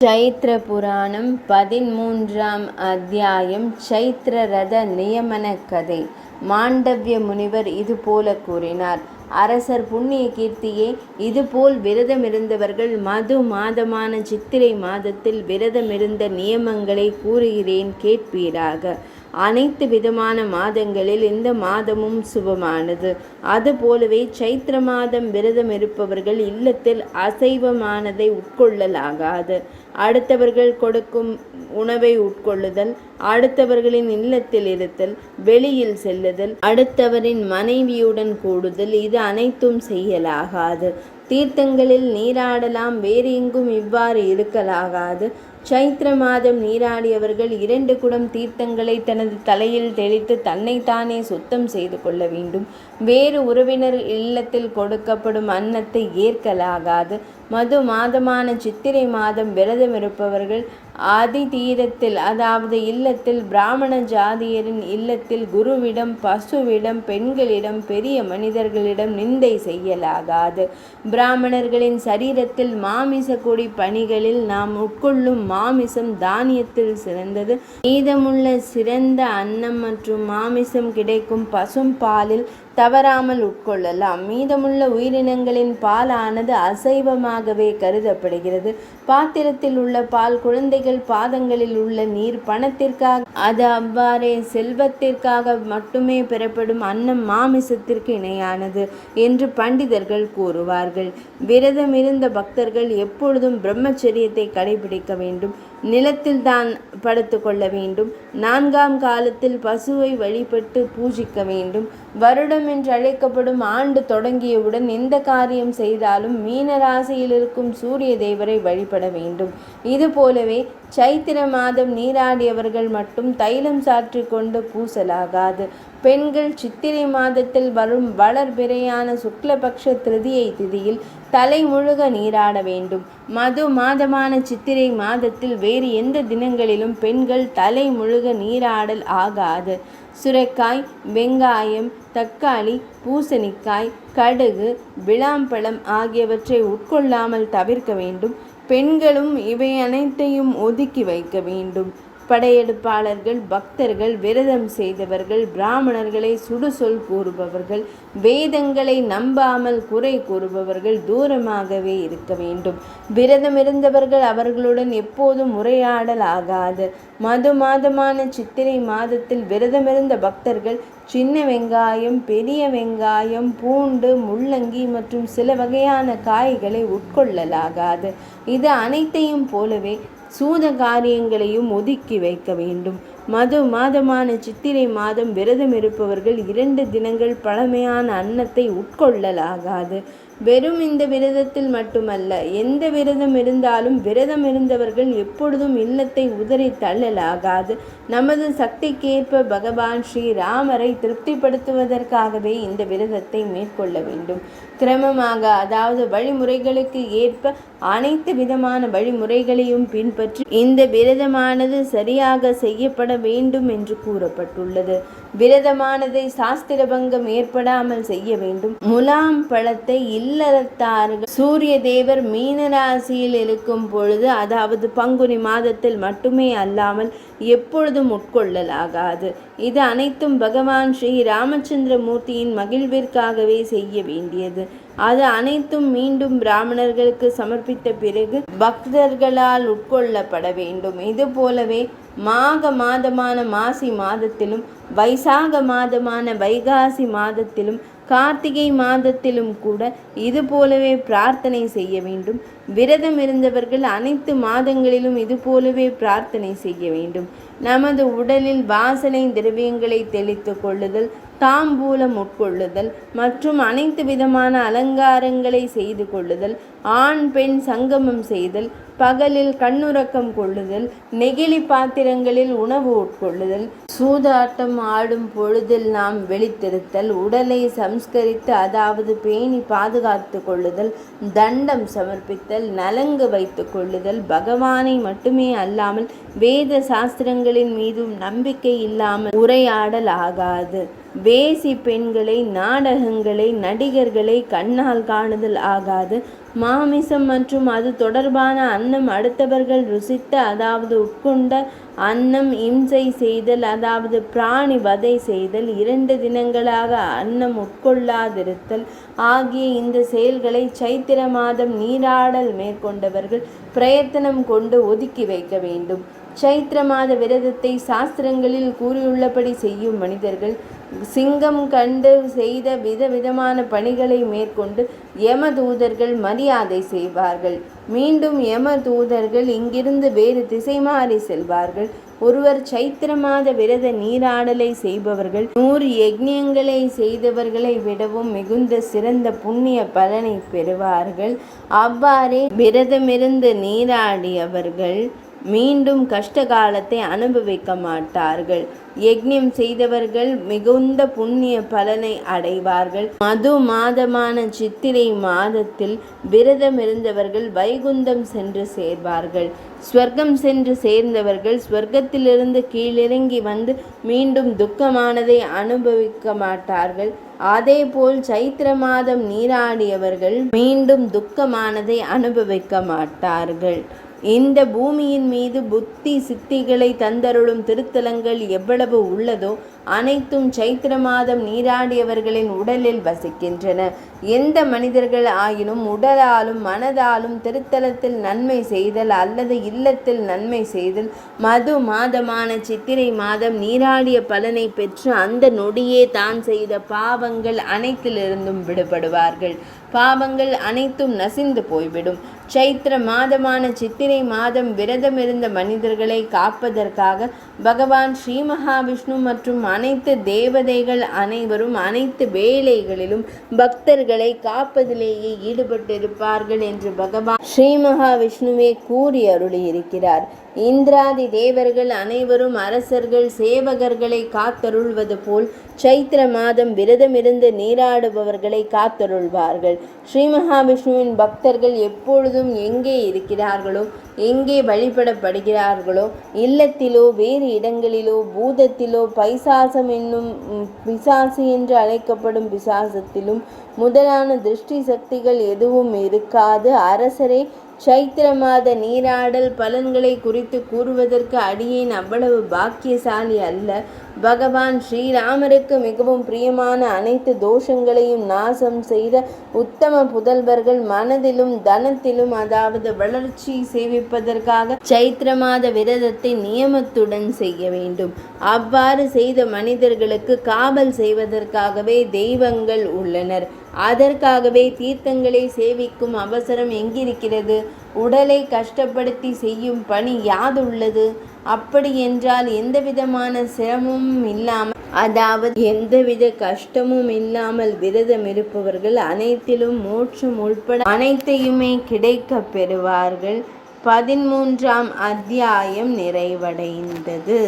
சைத்ர புராணம் 13ஆம் அத்தியாயம். சைத்ர ரத நியமன கதை. மாண்டவ்ய முனிவர் இதுபோல கூறினார். அரசர் புண்ணிய கீர்த்தியே, இதுபோல் விரதமிருந்தவர்கள் மது மாதமான சித்திரை மாதத்தில் விரதமிருந்த நியமங்களை கூறுகிறேன், கேட்பீராக. அனைத்து விதமான மாதங்களில் இந்த மாதமும் சுபமானது. அதுபோலவே சைத்திர மாதம் விரதம் இருப்பவர்கள் இல்லத்தில் அசைவமானதை உட்கொள்ளலாகாது. அடுத்தவர்கள் கொடுக்கும் உணவை உட்கொள்ளுதல், அடுத்தவர்களின் இல்லத்தில் இருத்தல், வெளியில் செல்லுதல், அடுத்தவரின் மனைவியுடன் கூடுதல், இது அனைத்தும் செய்யலாகாது. தீர்த்தங்களில் நீராடலாம், வேறு எங்கும் இவ்வாறு இருக்கலாகாது. சைத்திர மாதம் நீராடியவர்கள் 2 குடம் தீர்த்தங்களை தனது தலையில் தெளித்து தன்னைத்தானே சுத்தம் செய்து கொள்ள வேண்டும். வேறு உறவினர் இல்லத்தில் கொடுக்கப்படும் அன்னத்தை ஏற்கலாகாது. மது மாதமான சித்திரை மாதம் விரதம் இருப்பவர்கள் அதி தீரத்தில், அதாவது இல்லத்தில், பிராமண ஜாதியரின் இல்லத்தில், குருவிடம், பசுவிடம், பெண்களிடம், பெரிய மனிதர்களிடம் நிந்தை செய்யலாகாது. பிராமணர்களின் சரீரத்தில் மாமிச கொடி பணிகளில் நாம் உட்கொள்ளும் மாமிசம் தானியத்தில் சிறந்தது. மீதமுள்ள சிறந்த அன்னம் மற்றும் மாமிசம் கிடைக்கும் பசும் பாலில் தவறாமல் உட்கொள்ளலாம். மீதமுள்ள உயிரினங்களின் பாலானது அசைவமாகவே கருதப்படுகிறது. பாத்திரத்தில் உள்ள பால், குழந்தைகள் பாதங்களில் உள்ள நீர், பணத்திற்காக, அது அவ்வாறே செல்வத்திற்காக மட்டுமே பெறப்படும் அன்னம் மாமிசத்திற்கு இணையானது என்று பண்டிதர்கள் கூறுவார்கள். விரதம் இருந்த பக்தர்கள் எப்பொழுதும் பிரம்மச்சரியத்தை கடைபிடிக்க வேண்டும். நிலத்தில் தான் படுத்து கொள்ள வேண்டும். 4ஆம் காலத்தில் பசுவை வழிபட்டு பூஜிக்க வேண்டும். வருடம் என்று அழைக்கப்படும் ஆண்டு தொடங்கியவுடன் எந்த காரியம் செய்தாலும் மீனராசியில் இருக்கும் சூரிய தேவரை வழிபட வேண்டும். இதுபோலவே சைத்திர மாதம் நீராடியவர்கள் மட்டும் தைலம் சாற்றி கொண்டு பூசலாகாது. பெண்கள் சித்திரை மாதத்தில் வரும் வளர்பிறையான சுக்லபக்ஷ திருதியை திதியில் தலை முழுக நீராட வேண்டும். மது மாதமான சித்திரை மாதத்தில் வேறு எந்த தினங்களிலும் பெண்கள் தலை முழுக நீராடல் ஆகாது. சுரைக்காய், வெங்காயம், தக்காளி, பூசணிக்காய், கடுகு, விளாம்பழம் ஆகியவற்றை உட்கொள்ளாமல் தவிர்க்க வேண்டும். பெண்களும் இவை அனைத்தையும் ஒதுக்கி வைக்க வேண்டும். படையெடுப்பாளர்கள், பக்தர்கள், விரதம் செய்தவர்கள், பிராமணர்களை சுடுசொல் கூறுபவர்கள், வேதங்களை நம்பாமல் குறை கூறுபவர்கள் தூரமாகவே இருக்க வேண்டும். விரதமிருந்தவர்கள் அவர்களுடன் எப்போதும் உரையாடல் ஆகாது. மது மாதமான சித்திரை மாதத்தில் விரதமிருந்த பக்தர்கள் சின்ன வெங்காயம், பெரிய வெங்காயம், பூண்டு, முள்ளங்கி மற்றும் சில வகையான காய்களை உட்கொள்ளலாகாது. இது அனைத்தையும் போலவே சூத காரியங்களையும் ஒதுக்கி வைக்க வேண்டும். மது மாதமான சித்திரை மாதம் விரதம் இருப்பவர்கள் 2 தினங்கள் பழமையான அன்னத்தை உட்கொள்ளலாகாது. வெறும் இந்த விரதத்தில் மட்டுமல்ல, எந்த விரதம் இருந்தாலும் விரதம் இருந்தவர்கள் எப்பொழுதும் இல்லத்தை உதறி தள்ளலாகாது. நமது சக்திக்கேற்ப பகவான் ஸ்ரீராமரை திருப்திப்படுத்துவதற்காகவே இந்த விரதத்தை மேற்கொள்ள வேண்டும். கிரமமாக, அதாவது வழிமுறைகளுக்கு ஏற்ப அனைத்து விதமான வழிமுறைகளையும் பின்பற்றி இந்த விரதமானது சரியாக செய்யப்பட வேண்டும் என்று கூறப்பட்டுள்ளது. விரதமானதை சாஸ்திரபங்கம் ஏற்படாமல் செய்ய வேண்டும். முலாம் பழத்தை இல்லறத்தார்கள் சூரிய தேவர் மீனராசியில் இருக்கும் பொழுது, அதாவது பங்குனி மாதத்தில் மட்டுமே அல்லாமல் எப்பொழுதும் உட்கொள்ளலாகாது. இது அனைத்தும் பகவான் ஸ்ரீ ராமச்சந்திர மூர்த்தியின் மகிழ்விற்காகவே செய்ய வேண்டியது. அது அனைத்தும் மீண்டும் பிராமணர்களுக்கு சமர்ப்பித்த பிறகு பக்தர்களால் உட்கொள்ளப்பட வேண்டும். இதுபோலவே மாக மாதமான மாசி மாதத்திலும், வைசாக மாதமான வைகாசி மாதத்திலும், கார்த்திகை மாதத்திலும் கூட இதுபோலவே பிரார்த்தனை செய்ய வேண்டும். விரதம் இருந்தவர்கள் அனைத்து மாதங்களிலும் இதுபோலவே பிரார்த்தனை செய்ய வேண்டும். நமது உடலில் வாசனை திரவியங்களை தெளித்து கொள்ளுதல், தாம்பூலம் உட்கொள்ளுதல் மற்றும் அனைத்து விதமான அலங்காரங்களை செய்து கொள்ளுதல், ஆண் பெண் சங்கமம் செய்தல், பகலில் கண்ணுறக்கம் கொள்ளுதல், நெகிழி பாத்திரங்களில் உணவு உட்கொள்ளுதல், சூதாட்டம் ஆடும் பொழுதில் நாம் வெளித்திருத்தல், உடலை சம்ஸ்கரித்து, அதாவது பேணி பாதுகாத்து கொள்ளுதல், தண்டம் சமர்ப்பித்தல், நலங்கு வைத்து கொள்ளுதல், பகவானை மட்டுமே அல்லாமல் வேத சாஸ்திரங்களின் மீதும் நம்பிக்கை இல்லாமல் உரையாடல் ஆகாது. வேசி பெண்களை, நாடகங்களை, நடிகர்களை கண்ணால் காணுதல் ஆகாது. மாமிசம் மற்றும் அது தொடர்பான அன்னம் அடுத்தவர்கள் ருசித்த அதாவது உட்கொண்ட அன்னம் இம்சை செய்தல் அதாவது பிராணி வதை செய்தல் 2 தினங்களாக அன்னம் உட்கொள்ளாதிருத்தல் ஆகிய இந்த செயல்களை சைத்திர மாதம் நீராடல் மேற்கொண்டவர்கள் பிரயத்தனம் கொண்டு ஒதுக்கி வைக்க வேண்டும். சைத்திர மாத விரதத்தை சாஸ்திரங்களில் கூறியுள்ளபடி செய்யும் மனிதர்கள் சிங்கம் கண்டு செய்த விதவிதமான பணிகளை மேற்கொண்டு யமதூதர்கள் மரியாதை செய்வார்கள். மீண்டும் யமதூதர்கள் இங்கிருந்து வேறு திசை மாறி செல்வார்கள். ஒருவர் சைத்திர மாத விரத நீராடலை செய்பவர்கள் 100 யஜ்ஞங்களை செய்தவர்களை விடவும் மிகுந்த சிறந்த புண்ணிய பலனை பெறுவார்கள். அவ்வாறே விரதமிருந்து நீராடியவர்கள் மீண்டும் கஷ்ட காலத்தை அனுபவிக்க மாட்டார்கள். யஜ்ஞம் செய்தவர்கள் மிகுந்த புண்ணிய பலனை அடைவார்கள். மது மாதமான சித்திரை மாதத்தில் விரதம் இருந்தவர்கள் வைகுந்தம் சென்று சேர்வார்கள். ஸ்வர்க்கம் சென்று சேர்ந்தவர்கள் ஸ்வர்க்கத்திலிருந்து கீழிறங்கி வந்து மீண்டும் துக்கமானதை அனுபவிக்க மாட்டார்கள். அதேபோல் சைத்திர மாதம் நீராடியவர்கள் மீண்டும் துக்கமானதை அனுபவிக்க மாட்டார்கள். இந்த பூமியின் மீது புத்தி சித்திகளை தந்தருளும் திருத்தலங்கள் எவ்வளவு உள்ளதோ அனைத்தும் சைத்திர மாதம் நீராடியவர்களின் உடலில் வசிக்கின்றன. எந்த மனிதர்கள் ஆயினும் உடலாலும் மனதாலும் திருத்தலத்தில் நன்மை செய்தல் அல்லது இல்லத்தில் நன்மை செய்தல் மது மாதமான சித்திரை மாதம் நீராடிய பலனை பெற்று அந்த நொடியே தான் செய்த பாவங்கள் அனைத்திலிருந்தும் விடுபடுவார்கள். பாவங்கள் அனைத்தும் நசிந்து போய்விடும். சைத்திர மாதமான சித்திரை மாதம் விரதமிருந்த மனிதர்களை காப்பதற்காக பகவான் ஸ்ரீ மகாவிஷ்ணு மற்றும் அனைத்து தேவதைகள் அனைவரும் அனைத்து வேளைகளிலும் பக்தர்களை காப்பதிலேயே ஈடுபட்டிருப்பார்கள் என்று பகவான் ஸ்ரீ மகாவிஷ்ணுவே கூறி அருளியிருக்கிறார். இந்திராதி தேவர்கள் அனைவரும் அரசர்கள் சேவகர்களை காத்தருள்வது போல் சைத்திர மாதம் விரதமிருந்து நீராடுபவர்களை காத்தருள்வார்கள். ஸ்ரீ மகாவிஷ்ணுவின் பக்தர்கள் எப்பொழுதும் எங்கே இருக்கிறார்களோ எங்கே வழிபடப்படுகிறார்களோ இல்லத்திலோ வேறு இடங்களிலோ பூதத்திலோ பைசாசம் என்னும் பிசாசு என்று அழைக்கப்படும் பிசாசத்திலும் முதலான திருஷ்டி சக்திகள் எதுவும் இருக்காது. அரசரே, சைத்திர மாத நீராடல் பலன்களை குறித்து கூறுவதற்கு அடியேன் அவ்வளவு பாக்கியசாலி அல்ல. பகவான் ஸ்ரீராமருக்கு மிகவும் பிரியமான அனைத்து தோஷங்களையும் நாசம் செய்த உத்தம புதல்வர்கள் மனதிலும் தனத்திலும் அதாவது வளர்ச்சி சேவிப்பதற்காக சைத்திர மாத விரதத்தை நியமத்துடன் செய்ய வேண்டும். அவ்வாறு செய்த மனிதர்களுக்கு காவல் செய்வதற்காகவே தெய்வங்கள் உள்ளனர். அதற்காகவே தீர்த்தங்களை சேவிக்கும் அவசரம் எங்கிருக்கிறது? உடலை கஷ்டப்படுத்தி செய்யும் பணி யாதுள்ளது? அப்படி என்றால் எந்தவிதமான சிரமமும் இல்லாமல் அதாவது எந்தவித கஷ்டமும் இல்லாமல் விரதம் இருப்பவர்கள் அனைத்திலும் மோட்சம் உள்பட அனைத்தையுமே கிடைக்க பெறுவார்கள். 13ஆம் அத்தியாயம் நிறைவடைந்தது.